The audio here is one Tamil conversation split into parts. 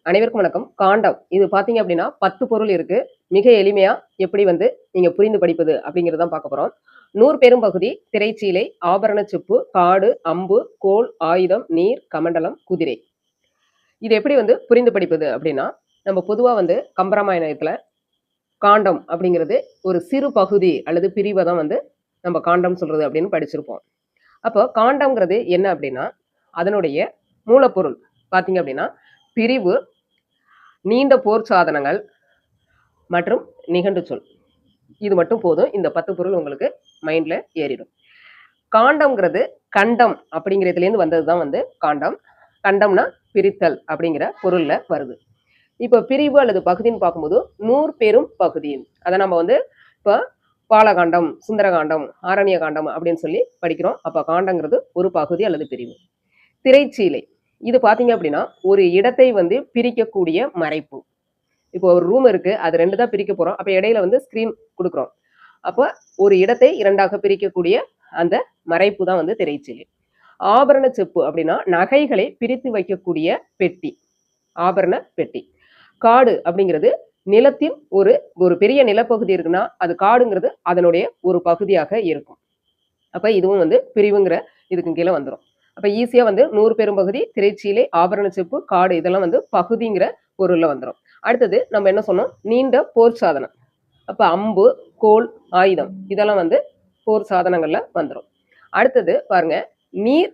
அனைவருக்கும் வணக்கம். காண்டம் இது பார்த்தீங்க அப்படின்னா 10 பொருள் இருக்கு. மிக எளிமையா எப்படி நீங்க புரிந்து படிப்பது அப்படிங்கிறது தான் பார்க்க போறோம். 100 பெரும் பகுதி, திரைச்சீலை, ஆபரண செப்பு, காடு, அம்பு, கோல், ஆயுதம், நீர், கமண்டலம், குதிரை. இது எப்படி புரிந்து படிப்பது அப்படின்னா, நம்ம பொதுவா கம்பராமாயணத்துல காண்டம் அப்படிங்கிறது ஒரு சிறு பகுதி அல்லது பிரிவை தான் நம்ம காண்டம் சொல்றது அப்படின்னு படிச்சிருப்போம். அப்போ காண்டம்ங்கிறது என்ன அப்படின்னா, அதனுடைய மூலப்பொருள் பார்த்தீங்க அப்படின்னா, பிரிவு, நீண்ட போர் சாதனங்கள் மற்றும் நிகண்டு சொல். இது மட்டும் போதும். இந்த 10 பொருள் உங்களுக்கு மைண்ட்ல ஏறிடும். காண்டம்ங்கிறது கண்டம் அப்படிங்கிறதுலேருந்து வந்தது தான் காண்டம். கண்டம்னா பிரித்தல் அப்படிங்கிற பொருள்ல வருது. இப்போ பிரிவு அல்லது பகுதின்னு பார்க்கும்போது 100 பெரும் பகுதி. அதை நம்ம இப்போ பாலகாண்டம், சுந்தரகாண்டம், ஆரண்ய காண்டம் அப்படின்னு சொல்லி படிக்கிறோம். அப்போ காண்டங்கிறது ஒரு பகுதி அல்லது பிரிவு. திரைச்சீலை இது பார்த்தீங்க அப்படின்னா ஒரு இடத்தை பிரிக்கக்கூடிய மறைப்பு. இப்போ ஒரு ரூம் இருக்கு, அது 2 தான் பிரிக்க போறோம். அப்ப இடையில ஸ்கிரீன் கொடுக்குறோம். அப்ப ஒரு இடத்தை 2ஆக பிரிக்கக்கூடிய அந்த மறைப்பு தான் திரைச்சீலை. ஆபரண செப்பு அப்படின்னா நகைகளை பிரித்து வைக்கக்கூடிய பெட்டி, ஆபரண பெட்டி. காடு அப்படிங்கிறது நிலத்தின் ஒரு ஒரு பெரிய நிலப்பகுதி இருக்குன்னா அது காடுங்கிறது அதனுடைய ஒரு பகுதியாக இருக்கும். அப்ப இதுவும் பிரிவுங்கிற இதுக்கு கீழே வந்துடும். அப்ப ஈஸியா 100 பெரும்பகுதி, திரைச்சீலை, ஆபரண செப்பு, காடு இதெல்லாம் பகுதிங்கிற பொருள்ல வந்துடும். அடுத்தது நம்ம என்ன சொன்னோம், நீண்ட போர் சாதனம். அப்ப அம்பு, கோல், ஆயுதம் இதெல்லாம் போர் சாதனங்கள்ல வந்துடும். அடுத்தது பாருங்க, நீர்,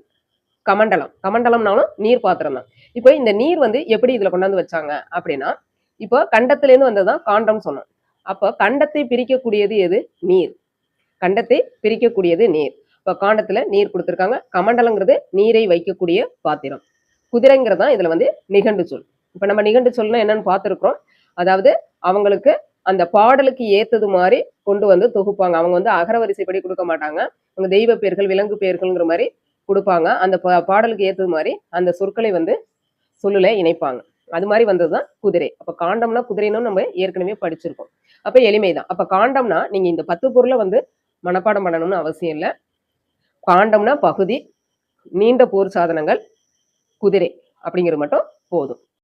கமண்டலம். கமண்டலம்னாலும் நீர் பாத்திரம் தான். இப்போ இந்த நீர் எப்படி இதுல கொண்டாந்து வச்சாங்க அப்படின்னா, இப்போ கண்டத்துல இருந்து வந்ததுதான் காண்டம் சொன்னோம். அப்ப கண்டத்தை பிரிக்கக்கூடியது எது? நீர். கண்டத்தை பிரிக்கக்கூடியது நீர். இப்போ காண்டத்துல நீர் கொடுத்துருக்காங்க. கமண்டலங்கிறது நீரை வைக்கக்கூடிய பாத்திரம். குதிரைங்கிறது தான் இதுல நிகண்டு சொல். இப்ப நம்ம நிகண்டு சொல்னா என்னன்னு பார்த்துருக்கிறோம். அதாவது அவங்களுக்கு அந்த பாடலுக்கு ஏத்தது மாதிரி கொண்டு தொகுப்பாங்க. அவங்க அகரவரிசைப்படி கொடுக்க மாட்டாங்க. அவங்க தெய்வ பெயர்கள், விலங்கு பெயர்கள்ங்கிற மாதிரி கொடுப்பாங்க. அந்த பாடலுக்கு ஏத்தது மாதிரி அந்த சொற்களை சொல்லுல இணைப்பாங்க. அது மாதிரி வந்ததுதான் குதிரை. அப்ப காண்டம்னா குதிரைன்னு நம்ம ஏற்கனவே படிச்சிருக்கோம். அப்ப எளிமைதான். அப்ப காண்டம்னா நீங்க இந்த 10 பொருளை மனப்பாடம் பண்ணணும்னு அவசியம் இல்லை. காண்டம்னா பகுதி, நீண்ட போர் சாதனங்கள், குதிரை அப்படிங்கிறது மட்டும் போதும்.